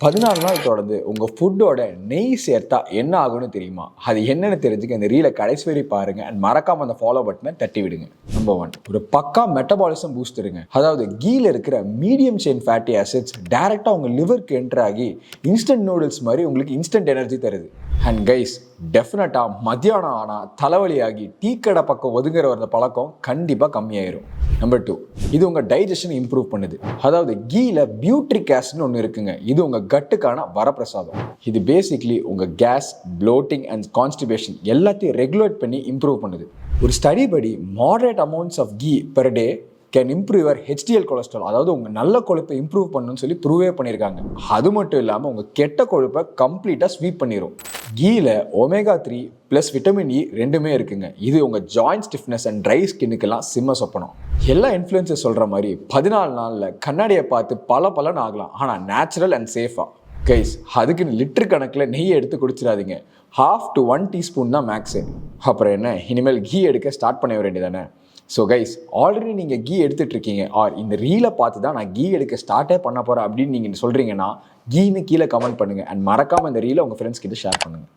14 நாள் தொடர்ந்து உங்கள் ஃபுட்டோட நெய் சேர்த்தா என்ன ஆகும்னு தெரியுமா? அது என்னன்னு தெரிஞ்சுக்க இந்த ரீலை கடைசி வரை பாருங்க அண்ட் மறக்காம அந்த ஃபாலோ பட்டனை தட்டி விடுங்க. நம்பர் 1, ஒரு பக்கா மெட்டபாலிசம் பூஸ்டருங்க. அதாவது கீல இருக்கிற மீடியம் செயின் ஃபேட்டி ஆசிட்ஸ் டைரக்டா உங்க லிவருக்கு என்டர் ஆகி இன்ஸ்டன்ட் நூடுல்ஸ் மாதிரி உங்களுக்கு இன்ஸ்டன்ட் எனர்ஜி தருது. அண்ட் கைஸ், டெஃபினட்டா மத்தியானம் ஆனால் தலைவலியாகி டீ கடை பக்கம் ஒதுங்குற வர பழக்கம் கண்டிப்பாக கம்மியாயிரும். நம்பர் 2, இது உங்கள் டைஜஷன் இம்ப்ரூவ் பண்ணுது. அதாவது கீல பியூட்ரிக் ஆசிட்னு ஒன்று இருக்குங்க. இது உங்கள் கட்டுக்கான வரப்பிரசாதம். இது பேசிக்லி உங்கள் கேஸ், ப்ளோட்டிங் அண்ட் கான்ஸ்டிபேஷன் எல்லாத்தையும் ரெகுலேட் பண்ணி இம்ப்ரூவ் பண்ணுது. ஒரு ஸ்டடி படி moderate amounts of ghee per day can improve your HDL cholesterol, அதாவது உங்கள் நல்ல கொழுப்பை இம்ப்ரூவ் பண்ணணும்னு சொல்லி ப்ரூவே பண்ணியிருக்காங்க. அது மட்டும் இல்லாமல் உங்கள் கெட்ட கொழுப்பை கம்ப்ளீட்டாக ஸ்வீப் பண்ணிடும். கீல ஒமேகா 3 ப்ளஸ் விட்டமின் இ ரெண்டுமே இருக்குங்க. இது உங்கள் ஜாயிண்ட் ஸ்டிஃப்னஸ் அண்ட் ட்ரை ஸ்கின்னுக்கெல்லாம் சிம்ம சொப்பனம். எல்லா இன்ஃப்ளூயன்சர் சொல்கிற மாதிரி 14 நாளில் கண்ணாடியை பார்த்து பலன்னு ஆகலாம், ஆனால் நேச்சுரல் அண்ட் சேஃபாக. கைஸ், அதுக்குன்னு லிட்டர் கணக்கில் நெய்யை எடுத்து குடிச்சிடாதீங்க. 1/2 to 1 teaspoon தான் மேக்ஸு. அப்புறம் என்ன, இனிமேல் கீ எடுக்க ஸ்டார்ட் பண்ண வேண்டியதானே. ஸோ கைஸ், ஆல்ரெடி நீங்கள் கீ எடுத்துகிட்டு இருக்கீங்க ஆர் இந்த ரீலை பார்த்து தான் நான் கீ எடுக்க ஸ்டார்ட்டே பண்ண போகிறேன் அப்படின்னு நீங்கள் சொல்கிறீங்கன்னா கீன்னு கீழே கமெண்ட் பண்ணுங்கள் அண்ட் மறக்காமல் இந்த ரீலை உங்கள் ஃப்ரெண்ட்ஸ் கிட்ட ஷேர் பண்ணுங்கள்.